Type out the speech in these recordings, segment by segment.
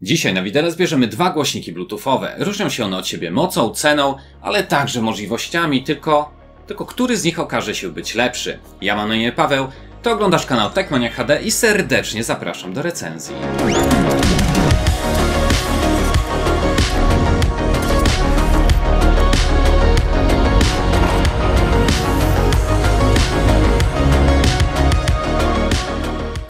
Dzisiaj na widelec bierzemy dwa głośniki bluetoothowe. Różnią się one od siebie mocą, ceną, ale także możliwościami, tylko który z nich okaże się być lepszy. Ja mam na imię Paweł, to oglądasz kanał Techmaniak HD i serdecznie zapraszam do recenzji.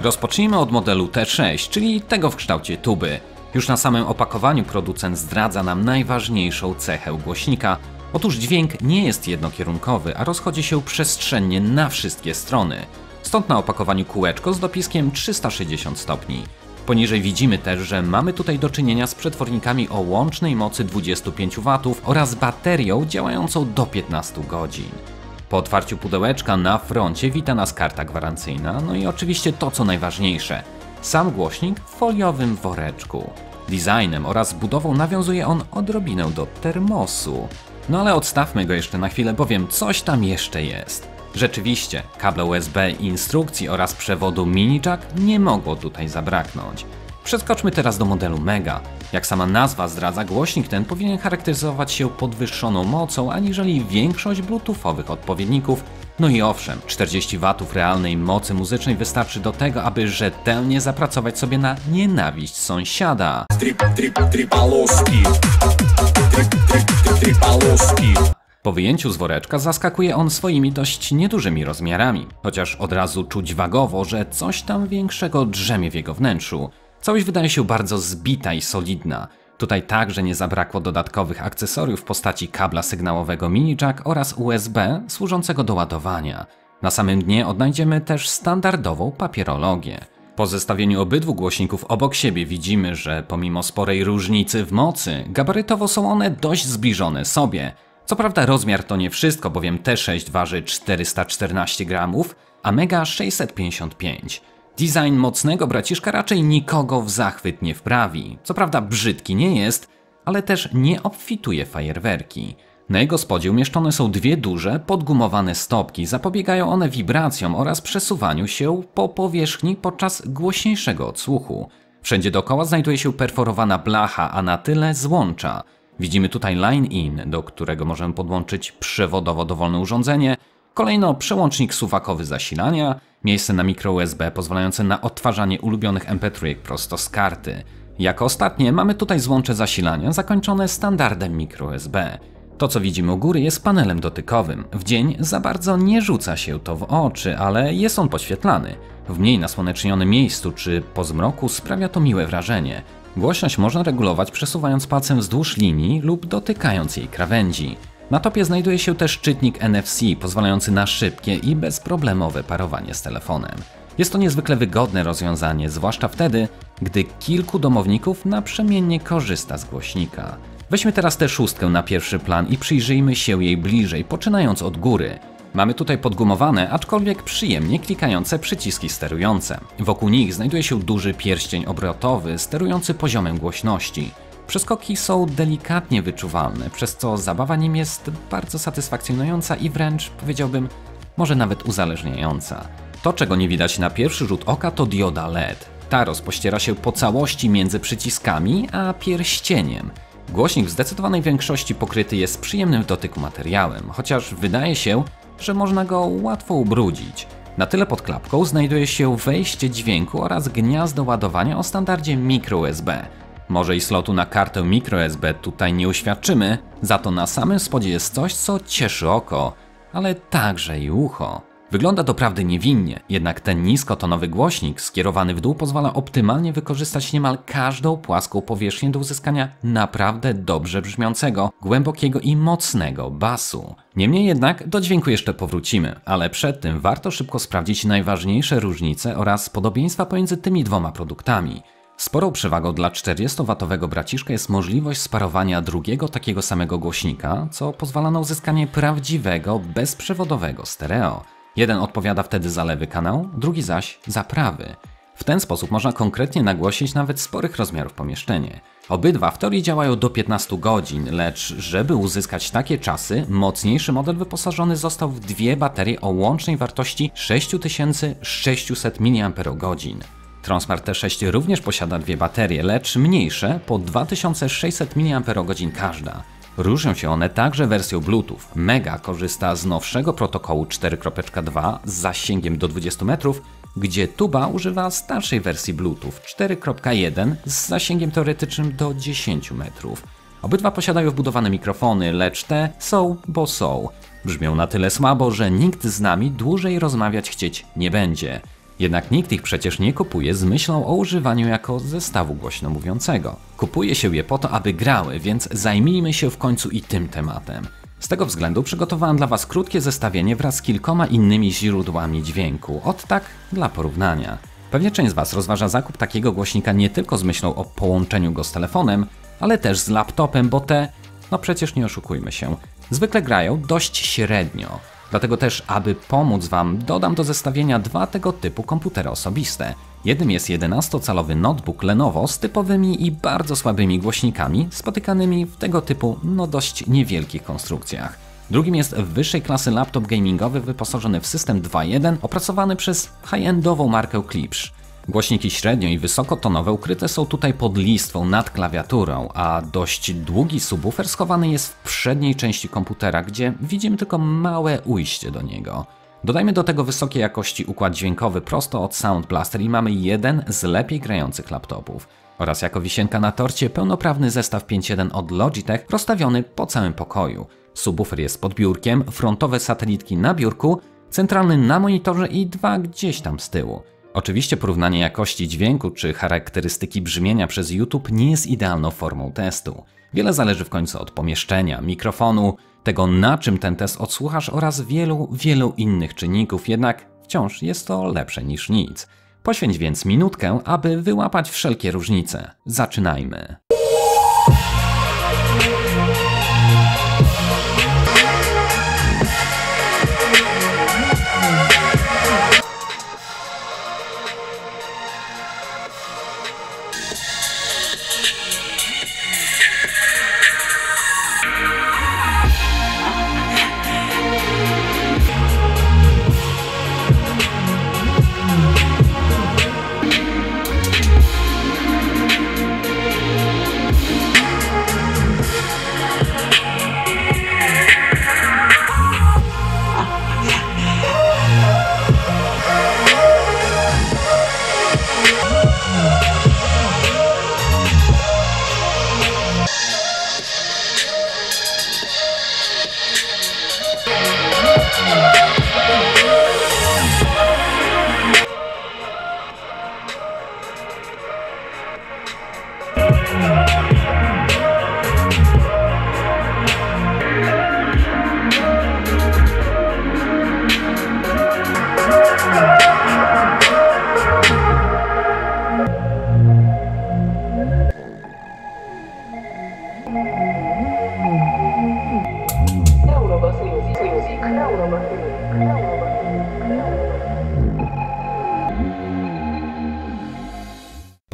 Rozpocznijmy od modelu T6, czyli tego w kształcie tuby. Już na samym opakowaniu producent zdradza nam najważniejszą cechę głośnika. Otóż dźwięk nie jest jednokierunkowy, a rozchodzi się przestrzennie na wszystkie strony. Stąd na opakowaniu kółeczko z dopiskiem 360 stopni. Poniżej widzimy też, że mamy tutaj do czynienia z przetwornikami o łącznej mocy 25 W oraz baterią działającą do 15 godzin. Po otwarciu pudełeczka na froncie wita nas karta gwarancyjna, no i oczywiście to co najważniejsze. Sam głośnik w foliowym woreczku. Designem oraz budową nawiązuje on odrobinę do termosu. No ale odstawmy go jeszcze na chwilę, bowiem coś tam jeszcze jest. Rzeczywiście, kable USB, instrukcji oraz przewodu mini jack nie mogło tutaj zabraknąć. Przeskoczmy teraz do modelu Mega. Jak sama nazwa zdradza, głośnik ten powinien charakteryzować się podwyższoną mocą aniżeli większość bluetoothowych odpowiedników. No i owszem, 40 W realnej mocy muzycznej wystarczy do tego, aby rzetelnie zapracować sobie na nienawiść sąsiada. Po wyjęciu z woreczka zaskakuje on swoimi dość niedużymi rozmiarami, chociaż od razu czuć wagowo, że coś tam większego drzemie w jego wnętrzu. Całość wydaje się bardzo zbita i solidna. Tutaj także nie zabrakło dodatkowych akcesoriów w postaci kabla sygnałowego mini jack oraz USB służącego do ładowania. Na samym dnie odnajdziemy też standardową papierologię. Po zestawieniu obydwu głośników obok siebie widzimy, że pomimo sporej różnicy w mocy, gabarytowo są one dość zbliżone sobie. Co prawda rozmiar to nie wszystko, bowiem T6 waży 414 gramów, a Mega 655. Design mocnego braciszka raczej nikogo w zachwyt nie wprawi. Co prawda brzydki nie jest, ale też nie obfituje w fajerwerki. Na jego spodzie umieszczone są dwie duże, podgumowane stopki. Zapobiegają one wibracjom oraz przesuwaniu się po powierzchni podczas głośniejszego odsłuchu. Wszędzie dookoła znajduje się perforowana blacha, a na tyle złącza. Widzimy tutaj line-in, do którego możemy podłączyć przewodowo dowolne urządzenie. Kolejno przełącznik suwakowy zasilania, miejsce na micro USB pozwalające na odtwarzanie ulubionych MP3 prosto z karty. Jako ostatnie mamy tutaj złącze zasilania zakończone standardem micro USB. To co widzimy u góry jest panelem dotykowym. W dzień za bardzo nie rzuca się to w oczy, ale jest on podświetlany. W mniej nasłonecznionym miejscu czy po zmroku sprawia to miłe wrażenie. Głośność można regulować przesuwając palcem wzdłuż linii lub dotykając jej krawędzi. Na topie znajduje się też czytnik NFC, pozwalający na szybkie i bezproblemowe parowanie z telefonem. Jest to niezwykle wygodne rozwiązanie, zwłaszcza wtedy, gdy kilku domowników naprzemiennie korzysta z głośnika. Weźmy teraz tę szóstkę na pierwszy plan i przyjrzyjmy się jej bliżej, poczynając od góry. Mamy tutaj podgumowane, aczkolwiek przyjemnie klikające przyciski sterujące. Wokół nich znajduje się duży pierścień obrotowy, sterujący poziomem głośności. Przeskoki są delikatnie wyczuwalne, przez co zabawa nim jest bardzo satysfakcjonująca i wręcz, powiedziałbym, może nawet uzależniająca. To, czego nie widać na pierwszy rzut oka, to dioda LED. Ta rozpościera się po całości między przyciskami a pierścieniem. Głośnik w zdecydowanej większości pokryty jest przyjemnym w dotyku materiałem, chociaż wydaje się, że można go łatwo ubrudzić. Na tyle pod klapką znajduje się wejście dźwięku oraz gniazdo ładowania o standardzie micro USB. Może i slotu na kartę microSD tutaj nie uświadczymy, za to na samym spodzie jest coś, co cieszy oko, ale także i ucho. Wygląda doprawdy niewinnie, jednak ten niskotonowy głośnik skierowany w dół pozwala optymalnie wykorzystać niemal każdą płaską powierzchnię do uzyskania naprawdę dobrze brzmiącego, głębokiego i mocnego basu. Niemniej jednak do dźwięku jeszcze powrócimy, ale przed tym warto szybko sprawdzić najważniejsze różnice oraz podobieństwa pomiędzy tymi dwoma produktami. Sporą przewagą dla 40W braciszka jest możliwość sparowania drugiego takiego samego głośnika, co pozwala na uzyskanie prawdziwego, bezprzewodowego stereo. Jeden odpowiada wtedy za lewy kanał, drugi zaś za prawy. W ten sposób można konkretnie nagłosić nawet sporych rozmiarów pomieszczenie. Obydwa w teorii działają do 15 godzin, lecz żeby uzyskać takie czasy, mocniejszy model wyposażony został w dwie baterie o łącznej wartości 6600 mAh. Tronsmart T6 również posiada dwie baterie, lecz mniejsze, po 2600 mAh każda. Różnią się one także wersją Bluetooth. Mega korzysta z nowszego protokołu 4.2 z zasięgiem do 20 metrów, gdzie Tuba używa starszej wersji Bluetooth 4.1 z zasięgiem teoretycznym do 10 metrów. Obydwa posiadają wbudowane mikrofony, lecz te są, bo są. Brzmią na tyle słabo, że nikt z nami dłużej rozmawiać chcieć nie będzie. Jednak nikt ich przecież nie kupuje z myślą o używaniu jako zestawu głośno mówiącego. Kupuje się je po to, aby grały, więc zajmijmy się w końcu i tym tematem. Z tego względu przygotowałem dla Was krótkie zestawienie wraz z kilkoma innymi źródłami dźwięku. Tak dla porównania. Pewnie część z Was rozważa zakup takiego głośnika nie tylko z myślą o połączeniu go z telefonem, ale też z laptopem, bo te, no przecież nie oszukujmy się, zwykle grają dość średnio. Dlatego też, aby pomóc Wam, dodam do zestawienia dwa tego typu komputery osobiste. Jednym jest 11-calowy notebook Lenovo z typowymi i bardzo słabymi głośnikami, spotykanymi w tego typu, no dość niewielkich konstrukcjach. Drugim jest wyższej klasy laptop gamingowy wyposażony w system 2.1 opracowany przez high-endową markę Klipsch. Głośniki średnio i wysokotonowe ukryte są tutaj pod listwą nad klawiaturą, a dość długi subwoofer schowany jest w przedniej części komputera, gdzie widzimy tylko małe ujście do niego. Dodajmy do tego wysokiej jakości układ dźwiękowy prosto od Sound Blaster i mamy jeden z lepiej grających laptopów. Oraz jako wisienka na torcie pełnoprawny zestaw 5.1 od Logitech rozstawiony po całym pokoju. Subwoofer jest pod biurkiem, frontowe satelitki na biurku, centralny na monitorze i dwa gdzieś tam z tyłu. Oczywiście porównanie jakości dźwięku czy charakterystyki brzmienia przez YouTube nie jest idealną formą testu. Wiele zależy w końcu od pomieszczenia, mikrofonu, tego na czym ten test odsłuchasz oraz wielu innych czynników, jednak wciąż jest to lepsze niż nic. Poświęć więc minutkę, aby wyłapać wszelkie różnice. Zaczynajmy.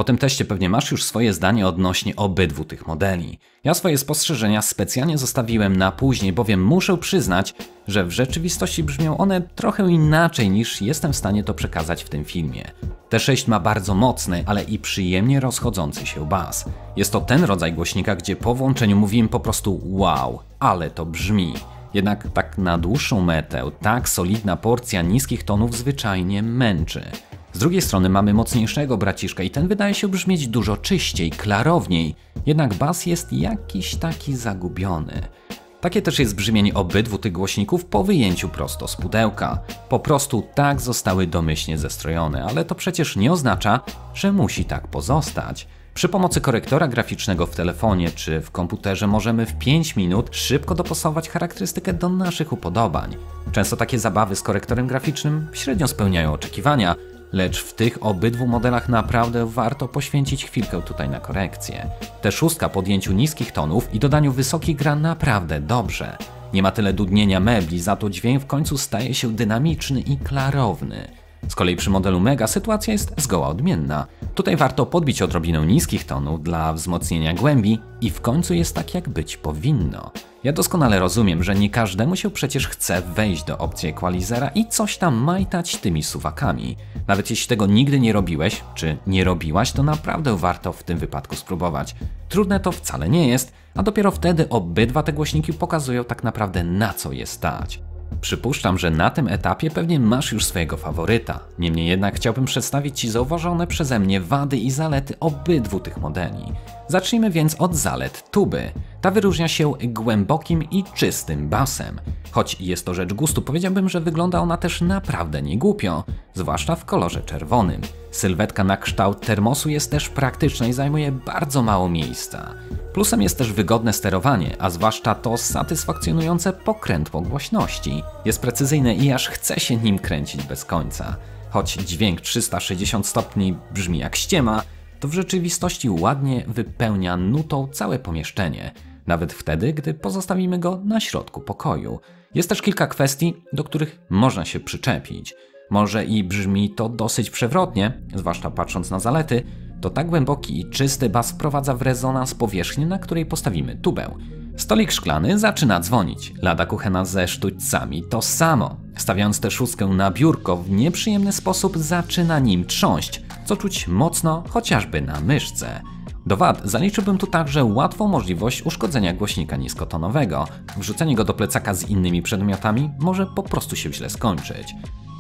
Po tym teście pewnie masz już swoje zdanie odnośnie obydwu tych modeli. Ja swoje spostrzeżenia specjalnie zostawiłem na później, bowiem muszę przyznać, że w rzeczywistości brzmią one trochę inaczej niż jestem w stanie to przekazać w tym filmie. T6 ma bardzo mocny, ale i przyjemnie rozchodzący się bas. Jest to ten rodzaj głośnika, gdzie po włączeniu mówiłem po prostu wow, ale to brzmi. Jednak tak na dłuższą metę, tak solidna porcja niskich tonów zwyczajnie męczy. Z drugiej strony mamy mocniejszego braciszka i ten wydaje się brzmieć dużo czyściej, klarowniej, jednak bas jest jakiś taki zagubiony. Takie też jest brzmienie obydwu tych głośników po wyjęciu prosto z pudełka. Po prostu tak zostały domyślnie zestrojone, ale to przecież nie oznacza, że musi tak pozostać. Przy pomocy korektora graficznego w telefonie czy w komputerze możemy w 5 minut szybko dopasować charakterystykę do naszych upodobań. Często takie zabawy z korektorem graficznym średnio spełniają oczekiwania, lecz w tych obydwu modelach naprawdę warto poświęcić chwilkę tutaj na korekcję. T6 po podjęciu niskich tonów i dodaniu wysokich gra naprawdę dobrze. Nie ma tyle dudnienia mebli, za to dźwięk w końcu staje się dynamiczny i klarowny. Z kolei przy modelu Mega sytuacja jest zgoła odmienna. Tutaj warto podbić odrobinę niskich tonów dla wzmocnienia głębi i w końcu jest tak, jak być powinno. Ja doskonale rozumiem, że nie każdemu się przecież chce wejść do opcji equalizera i coś tam majtać tymi suwakami. Nawet jeśli tego nigdy nie robiłeś, czy nie robiłaś, to naprawdę warto w tym wypadku spróbować. Trudne to wcale nie jest, a dopiero wtedy obydwa te głośniki pokazują tak naprawdę, na co je stać. Przypuszczam, że na tym etapie pewnie masz już swojego faworyta. Niemniej jednak chciałbym przedstawić Ci zauważone przeze mnie wady i zalety obydwu tych modeli. Zacznijmy więc od zalet tuby. Ta wyróżnia się głębokim i czystym basem. Choć jest to rzecz gustu, powiedziałbym, że wygląda ona też naprawdę niegłupio, zwłaszcza w kolorze czerwonym. Sylwetka na kształt termosu jest też praktyczna i zajmuje bardzo mało miejsca. Plusem jest też wygodne sterowanie, a zwłaszcza to satysfakcjonujące pokrętło głośności. Jest precyzyjne i aż chce się nim kręcić bez końca. Choć dźwięk 360 stopni brzmi jak ściema, to w rzeczywistości ładnie wypełnia nutą całe pomieszczenie. Nawet wtedy, gdy pozostawimy go na środku pokoju. Jest też kilka kwestii, do których można się przyczepić. Może i brzmi to dosyć przewrotnie, zwłaszcza patrząc na zalety, to tak głęboki i czysty bas wprowadza w rezonans powierzchnię, na której postawimy tubę. Stolik szklany zaczyna dzwonić, lada kuchena ze sztućcami to samo. Stawiając tę szóstkę na biurko w nieprzyjemny sposób zaczyna nim trząść, co czuć mocno chociażby na myszce. Do wad zaliczyłbym tu także łatwą możliwość uszkodzenia głośnika niskotonowego. Wrzucenie go do plecaka z innymi przedmiotami może po prostu się źle skończyć.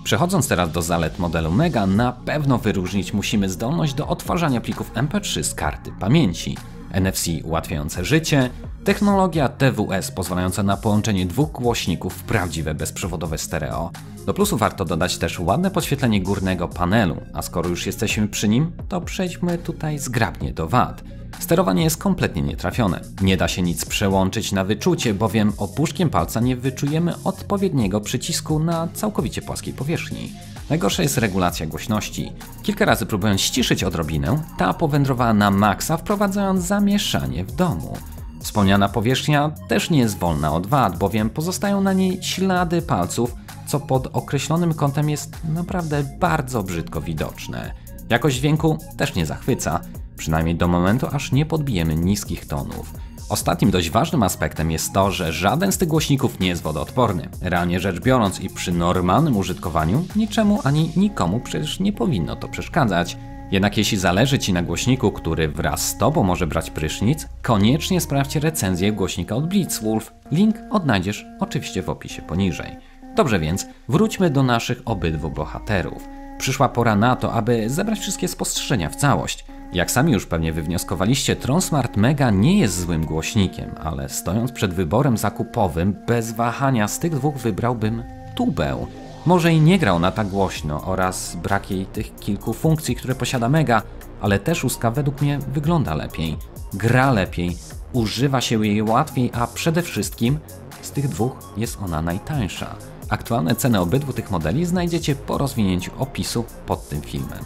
Przechodząc teraz do zalet modelu Mega, na pewno wyróżnić musimy zdolność do odtwarzania plików MP3 z karty pamięci, NFC ułatwiające życie, technologia TWS pozwalająca na połączenie dwóch głośników w prawdziwe bezprzewodowe stereo. Do plusu warto dodać też ładne podświetlenie górnego panelu, a skoro już jesteśmy przy nim, to przejdźmy tutaj zgrabnie do wad. Sterowanie jest kompletnie nietrafione. Nie da się nic przełączyć na wyczucie, bowiem opuszkiem palca nie wyczujemy odpowiedniego przycisku na całkowicie płaskiej powierzchni. Najgorsza jest regulacja głośności. Kilka razy próbując ściszyć odrobinę, ta powędrowała na maksa, wprowadzając zamieszanie w domu. Wspomniana powierzchnia też nie jest wolna od wad, bowiem pozostają na niej ślady palców, co pod określonym kątem jest naprawdę bardzo brzydko widoczne. Jakość dźwięku też nie zachwyca, przynajmniej do momentu, aż nie podbijemy niskich tonów. Ostatnim dość ważnym aspektem jest to, że żaden z tych głośników nie jest wodoodporny. Realnie rzecz biorąc i przy normalnym użytkowaniu niczemu ani nikomu przecież nie powinno to przeszkadzać. Jednak jeśli zależy Ci na głośniku, który wraz z Tobą może brać prysznic, koniecznie sprawdź recenzję głośnika od Blitzwolf. Link odnajdziesz oczywiście w opisie poniżej. Dobrze więc, wróćmy do naszych obydwu bohaterów. Przyszła pora na to, aby zebrać wszystkie spostrzeżenia w całość. Jak sami już pewnie wywnioskowaliście, Tronsmart Mega nie jest złym głośnikiem, ale stojąc przed wyborem zakupowym, bez wahania z tych dwóch wybrałbym tubę. Może i nie gra ona tak głośno oraz brak jej tych kilku funkcji, które posiada Mega, ale też szóstka według mnie wygląda lepiej, gra lepiej, używa się jej łatwiej, a przede wszystkim z tych dwóch jest ona najtańsza. Aktualne ceny obydwu tych modeli znajdziecie po rozwinięciu opisu pod tym filmem.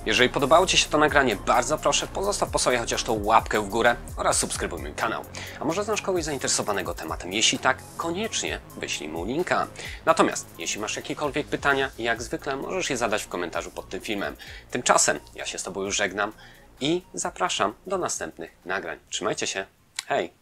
Jeżeli podobało Ci się to nagranie, bardzo proszę pozostaw po sobie chociaż tą łapkę w górę oraz subskrybuj mój kanał. A może znasz kogoś zainteresowanego tematem? Jeśli tak, koniecznie wyślij mu linka. Natomiast jeśli masz jakiekolwiek pytania, jak zwykle możesz je zadać w komentarzu pod tym filmem. Tymczasem ja się z Tobą już żegnam i zapraszam do następnych nagrań. Trzymajcie się, hej!